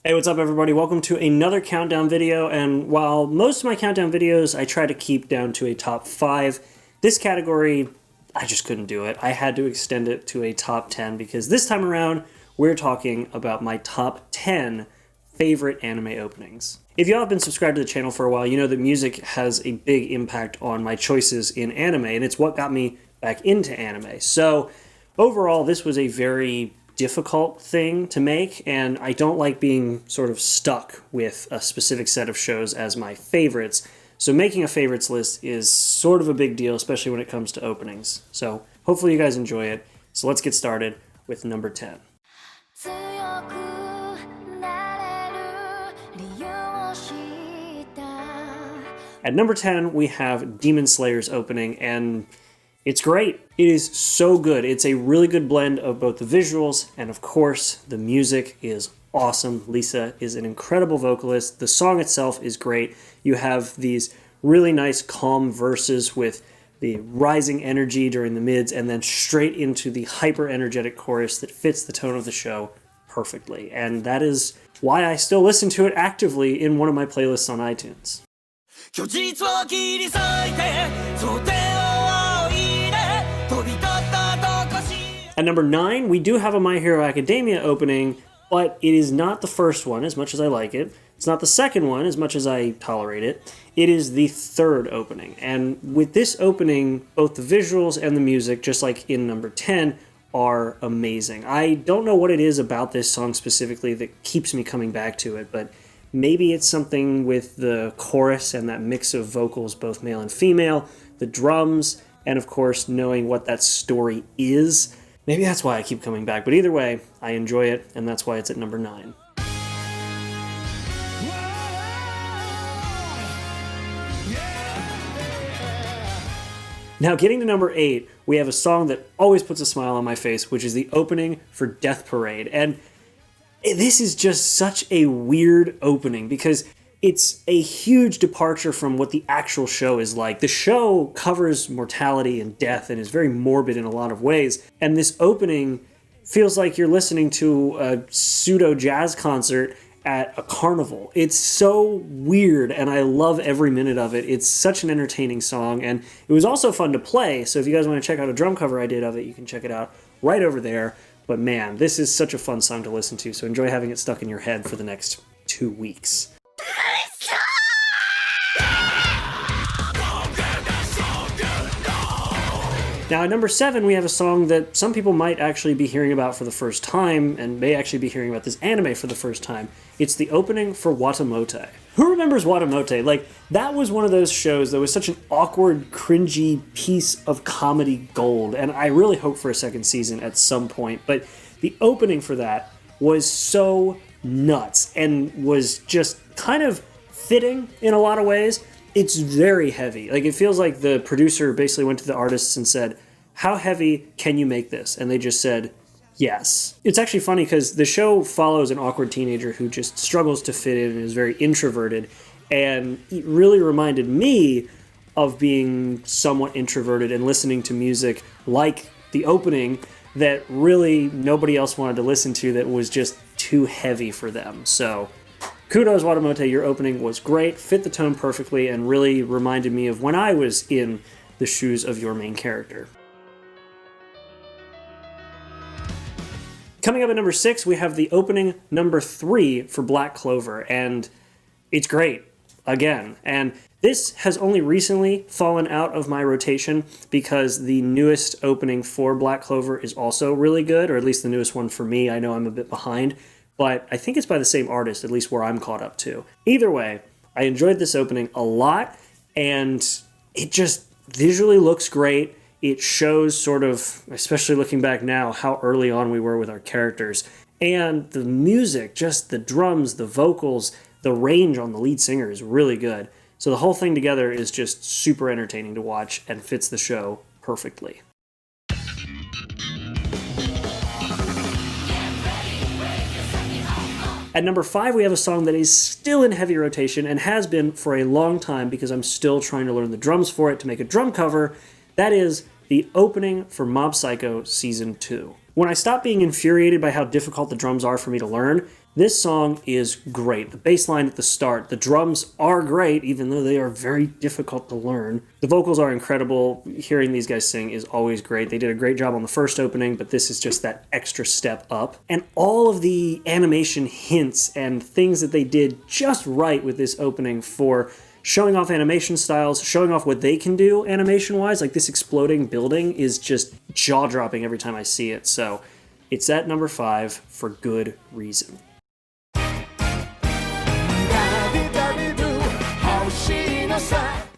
Hey, what's up everybody? Welcome to another countdown video, and while most of my countdown videos I try to keep down to a top 5, this category, I just couldn't do it. I had to extend it to a top 10 because this time around we're talking about my top 10 favorite anime openings. If y'all have been subscribed to the channel for a while, you know that music has a big impact on my choices in anime, and it's what got me back into anime. So overall, this was a very difficult thing to make, and I don't like being sort of stuck with a specific set of shows as my favorites. So making a favorites list is sort of a big deal, especially when it comes to openings. So hopefully you guys enjoy it. So let's get started with number 10. At number 10, we have Demon Slayer's opening, and it's great. It is so good. It's a really good blend of both the visuals and, of course, the music is awesome. Lisa is an incredible vocalist. The song itself is great. You have these really nice calm verses with the rising energy during the mids and then straight into the hyper-energetic chorus that fits the tone of the show perfectly. And that is why I still listen to it actively in one of my playlists on iTunes. At number 9, we do have a My Hero Academia opening, but it is not the first one as much as I like it. It's not the second one as much as I tolerate it. It is the third opening. And with this opening, both the visuals and the music, just like in number 10, are amazing. I don't know what it is about this song specifically that keeps me coming back to it, but maybe it's something with the chorus and that mix of vocals, both male and female, the drums, and of course knowing what that story is. Maybe that's why I keep coming back, but either way, I enjoy it, and that's why it's at number 9. Now, getting to number 8, we have a song that always puts a smile on my face, which is the opening for Death Parade. And this is just such a weird opening because it's a huge departure from what the actual show is like. The show covers mortality and death and is very morbid in a lot of ways. And this opening feels like you're listening to a pseudo jazz concert at a carnival. It's so weird, and I love every minute of it. It's such an entertaining song, and it was also fun to play. So if you guys want to check out a drum cover I did of it, you can check it out right over there. But man, this is such a fun song to listen to, so enjoy having it stuck in your head for the next 2 weeks. Now at number 7, we have a song that some people might actually be hearing about for the first time, and may actually be hearing about this anime for the first time. It's the opening for Watamote. Who remembers Watamote? Like, that was one of those shows that was such an awkward, cringy piece of comedy gold, and I really hope for a second season at some point, but the opening for that was so nuts, and was just kind of fitting in a lot of ways. It's very heavy. Like, it feels like the producer basically went to the artists and said, how heavy can you make this? And they just said, yes. It's actually funny because the show follows an awkward teenager who just struggles to fit in and is very introverted. And it really reminded me of being somewhat introverted and listening to music like the opening that really nobody else wanted to listen to, that was just too heavy for them. So kudos, Watamote, your opening was great, fit the tone perfectly, and really reminded me of when I was in the shoes of your main character. Coming up at number 6, we have the opening number 3 for Black Clover, and it's great, again. And this has only recently fallen out of my rotation because the newest opening for Black Clover is also really good, or at least the newest one for me. I know I'm a bit behind, but I think it's by the same artist, at least where I'm caught up to. Either way, I enjoyed this opening a lot, and it just visually looks great. It shows sort of, especially looking back now, how early on we were with our characters. And the music, just the drums, the vocals, the range on the lead singer is really good. So the whole thing together is just super entertaining to watch and fits the show perfectly. At number 5, we have a song that is still in heavy rotation and has been for a long time because I'm still trying to learn the drums for it to make a drum cover. That is the opening for Mob Psycho Season 2. When I stopped being infuriated by how difficult the drums are for me to learn, This song is great. The bass line at the start, the drums are great, even though they are very difficult to learn. The vocals are incredible. Hearing these guys sing is always great. They did a great job on the first opening, but this is just that extra step up. And all of the animation hints and things that they did just right with this opening for showing off animation styles, showing off what they can do animation-wise, like this exploding building is just jaw-dropping every time I see it. So it's at number 5 for good reason.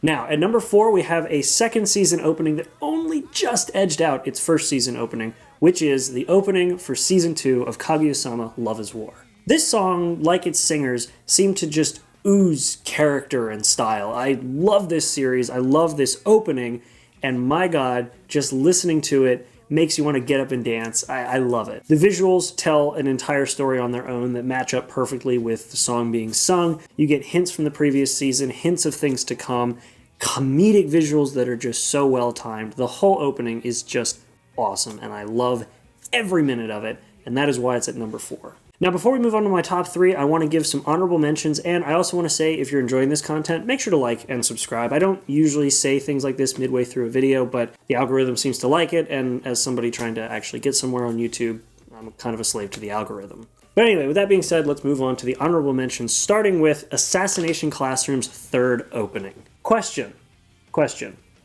Now, at number 4, we have a second season opening that only just edged out its first season opening, which is the opening for season 2 of Kaguya-sama Love is War. This song, like its singers, seemed to just ooze character and style. I love this series, I love this opening, and my god, just listening to it makes you want to get up and dance. I love it. The visuals tell an entire story on their own that match up perfectly with the song being sung. You get hints from the previous season, hints of things to come, comedic visuals that are just so well timed. The whole opening is just awesome, and I love every minute of it, and that is why it's at number 4. Now, before we move on to my top 3, I want to give some honorable mentions, and I also want to say, if you're enjoying this content, make sure to like and subscribe. I don't usually say things like this midway through a video, but the algorithm seems to like it, and as somebody trying to actually get somewhere on YouTube, I'm kind of a slave to the algorithm. But anyway, with that being said, let's move on to the honorable mentions, starting with Assassination Classroom's third opening. Question.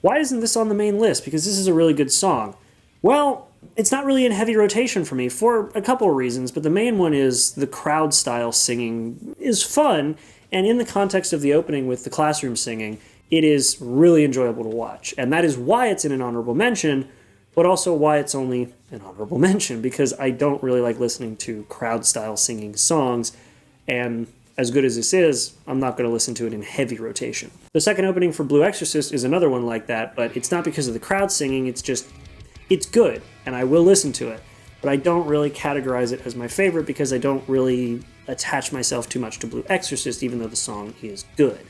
Why isn't this on the main list? Because this is a really good song. Well, it's not really in heavy rotation for me for a couple of reasons, but the main one is the crowd style singing is fun, and in the context of the opening with the classroom singing, it is really enjoyable to watch. And that is why it's in an honorable mention, but also why it's only an honorable mention, because I don't really like listening to crowd style singing songs, and as good as this is, I'm not going to listen to it in heavy rotation. The second opening for Blue Exorcist is another one like that, but it's not because of the crowd singing, it's good, and I will listen to it, but I don't really categorize it as my favorite because I don't really attach myself too much to Blue Exorcist, even though the song is good.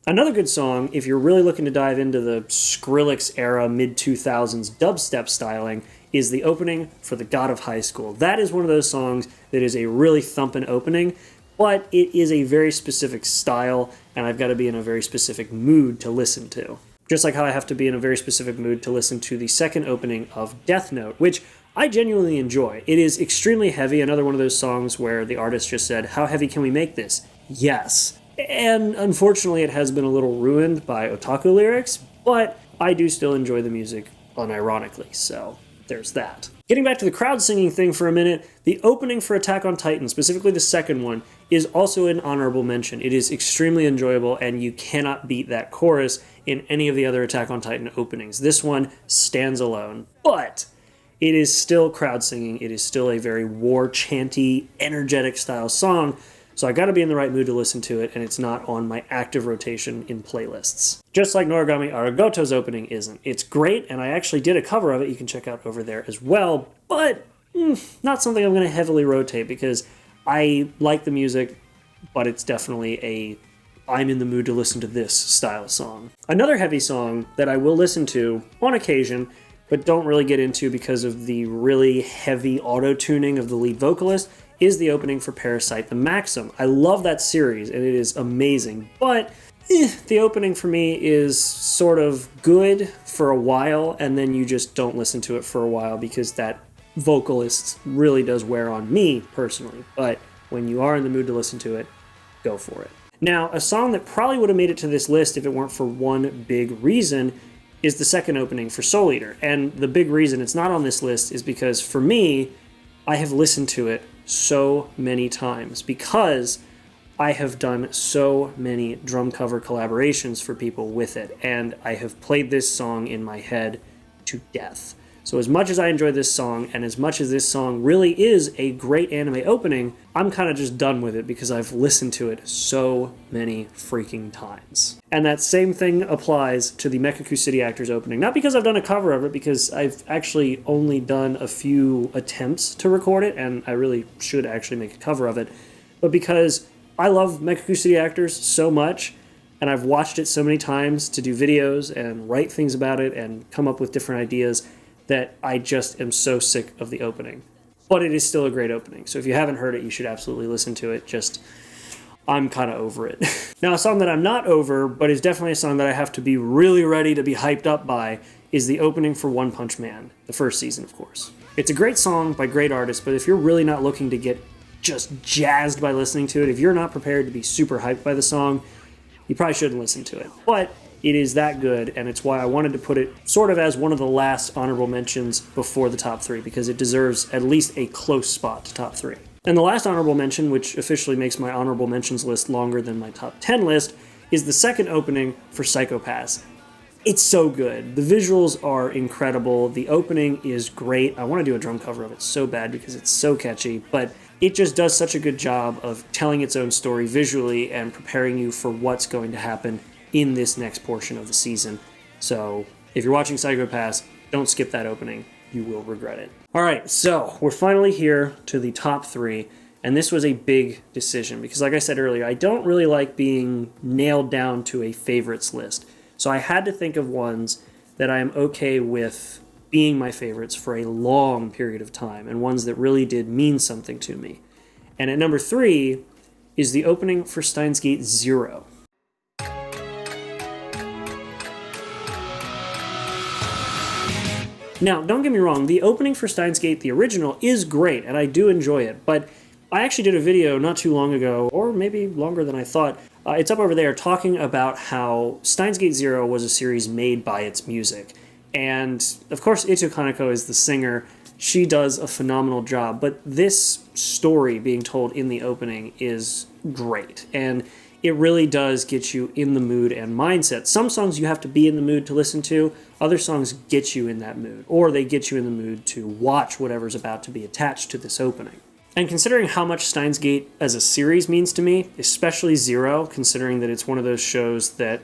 Another good song, if you're really looking to dive into the Skrillex era mid-2000s dubstep styling, is the opening for The God of High School. That is one of those songs that is a really thumping opening, but it is a very specific style, and I've got to be in a very specific mood to listen to. Just like how I have to be in a very specific mood to listen to the second opening of Death Note, which I genuinely enjoy. It is extremely heavy, another one of those songs where the artist just said, how heavy can we make this? Yes. And unfortunately it has been a little ruined by otaku lyrics, but I do still enjoy the music unironically, so there's that. Getting back to the crowd singing thing for a minute, the opening for Attack on Titan, specifically the second one, is also an honorable mention. It is extremely enjoyable, and you cannot beat that chorus in any of the other Attack on Titan openings. This one stands alone, but it is still crowd singing. It is still a very war chanty, energetic style song, so I gotta be in the right mood to listen to it, and it's not on my active rotation in playlists. Just like Noragami Arigoto's opening isn't. It's great, and I actually did a cover of it you can check out over there as well, but not something I'm gonna heavily rotate because I like the music, but it's definitely I'm in the mood to listen to this style song. Another heavy song that I will listen to on occasion, but don't really get into because of the really heavy auto-tuning of the lead vocalist, is the opening for Parasite the Maxim. I love that series, and it is amazing, but the opening for me is sort of good for a while, and then you just don't listen to it for a while because that vocalist really does wear on me personally, but when you are in the mood to listen to it, go for it. Now, a song that probably would have made it to this list if it weren't for one big reason is the second opening for Soul Eater, and the big reason it's not on this list is because for me, I have listened to it so many times because I have done so many drum cover collaborations for people with it, and I have played this song in my head to death. So as much as I enjoy this song, and as much as this song really is a great anime opening, I'm kind of just done with it because I've listened to it so many freaking times. And that same thing applies to the Mekaku City Actors opening. Not because I've done a cover of it, because I've actually only done a few attempts to record it, and I really should actually make a cover of it, but because I love Mekaku City Actors so much, and I've watched it so many times to do videos and write things about it and come up with different ideas, that I just am so sick of the opening. but it is still a great opening. So if you haven't heard it, you should absolutely listen to it. Just, I'm kind of over it. Now, a song that I'm not over, but is definitely a song that I have to be really ready to be hyped up by, is the opening for One Punch Man, the first season, of course. It's a great song by great artists, but if you're really not looking to get just jazzed by listening to it, if you're not prepared to be super hyped by the song, you probably shouldn't listen to it. But it is that good, and it's why I wanted to put it sort of as one of the last honorable mentions before the top 3, because it deserves at least a close spot to top 3. And the last honorable mention, which officially makes my honorable mentions list longer than my top 10 list, is the second opening for Psycho-Pass. It's so good. The visuals are incredible. The opening is great. I want to do a drum cover of it so bad because it's so catchy, but it just does such a good job of telling its own story visually and preparing you for what's going to happen in this next portion of the season. So if you're watching Psycho-Pass, don't skip that opening. You will regret it. All right, so we're finally here to the top 3, and this was a big decision because, like I said earlier, I don't really like being nailed down to a favorites list. So I had to think of ones that I am okay with being my favorites for a long period of time, and ones that really did mean something to me. And at number 3 is the opening for Steins Gate Zero. Now, don't get me wrong, the opening for Steins Gate, the original, is great, and I do enjoy it, but I actually did a video not too long ago, or maybe longer than I thought, it's up over there, talking about how Steins Gate Zero was a series made by its music. And, of course, Ito Kaneko is the singer. She does a phenomenal job, but this story being told in the opening is great, and it really does get you in the mood and mindset. Some songs you have to be in the mood to listen to, other songs get you in that mood, or they get you in the mood to watch whatever's about to be attached to this opening. And considering how much Steins Gate as a series means to me, especially Zero, considering that it's one of those shows that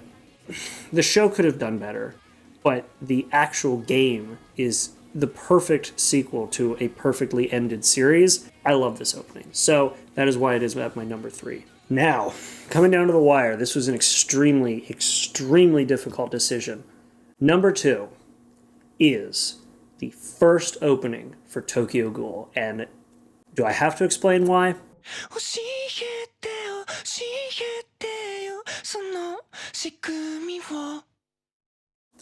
the show could have done better, but the actual game is the perfect sequel to a perfectly ended series, I love this opening. So that is why it is at my number 3. Now, coming down to the wire, this was an extremely, extremely difficult decision. Number 2 is the first opening for Tokyo Ghoul, and do I have to explain why?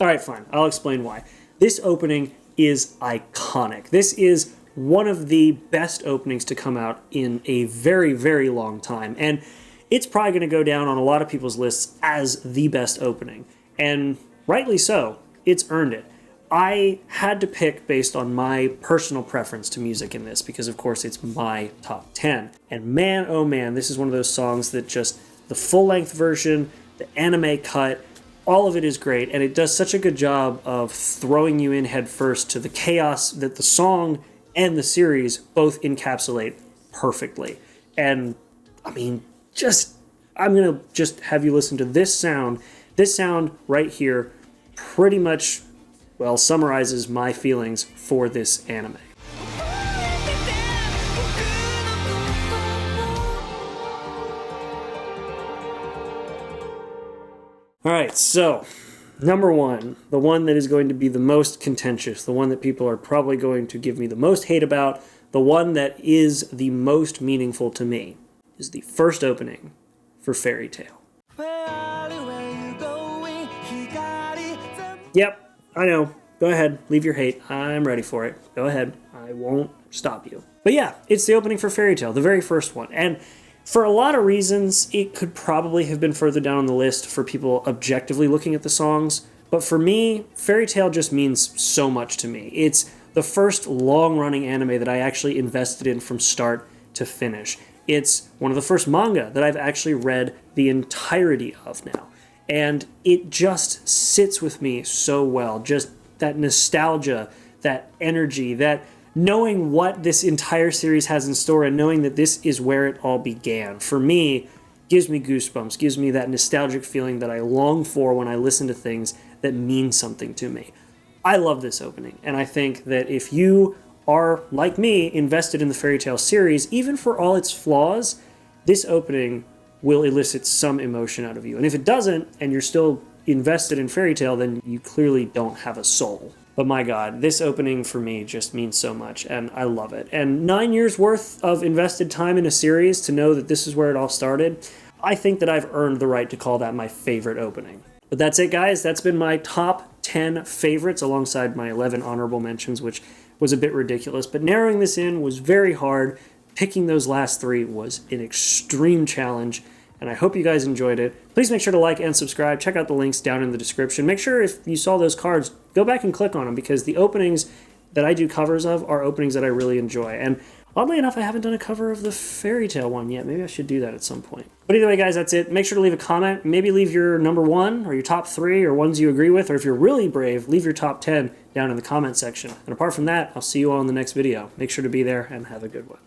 Alright, fine. I'll explain why. This opening is iconic. This is one of the best openings to come out in a very, very long time. And it's probably going to go down on a lot of people's lists as the best opening. And rightly so. It's earned it. I had to pick based on my personal preference to music in this because, of course, it's my top 10. And man, oh man, this is one of those songs that just, the full-length version, the anime cut, all of it is great, and it does such a good job of throwing you in head first to the chaos that the song and the series both encapsulate perfectly. And, I mean, I'm going to just have you listen to this sound. This sound right here pretty much, well, summarizes my feelings for this anime. Alright, so, number 1, the one that is going to be the most contentious, the one that people are probably going to give me the most hate about, the one that is the most meaningful to me, is the first opening for Fairy Tail. Yep, I know. Go ahead, leave your hate. I'm ready for it. Go ahead. I won't stop you. But yeah, it's the opening for Fairy Tail, the very first one. And for a lot of reasons, it could probably have been further down on the list for people objectively looking at the songs. But for me, Fairy Tail just means so much to me. It's the first long-running anime that I actually invested in from start to finish. It's one of the first manga that I've actually read the entirety of now. And it just sits with me so well. Just that nostalgia, that energy, that knowing what this entire series has in store and knowing that this is where it all began, for me, gives me goosebumps, gives me that nostalgic feeling that I long for when I listen to things that mean something to me. I love this opening, and I think that if you are, like me, invested in the Fairy Tail series, even for all its flaws, this opening will elicit some emotion out of you. And if it doesn't, and you're still invested in Fairy Tail, then you clearly don't have a soul. But my God, this opening for me just means so much, and I love it. And 9 years worth of invested time in a series to know that this is where it all started, I think that I've earned the right to call that my favorite opening. But that's it, guys. That's been my top 10 favorites alongside my 11 honorable mentions, which was a bit ridiculous. But narrowing this in was very hard. Picking those last 3 was an extreme challenge, and I hope you guys enjoyed it. Please make sure to like and subscribe. Check out the links down in the description. Make sure if you saw those cards, go back and click on them, because the openings that I do covers of are openings that I really enjoy. And oddly enough, I haven't done a cover of the Fairy Tail one yet. Maybe I should do that at some point. But either way, guys, that's it. Make sure to leave a comment. Maybe leave your number 1 or your top 3 or ones you agree with. Or if you're really brave, leave your top 10 down in the comment section. And apart from that, I'll see you all in the next video. Make sure to be there and have a good one.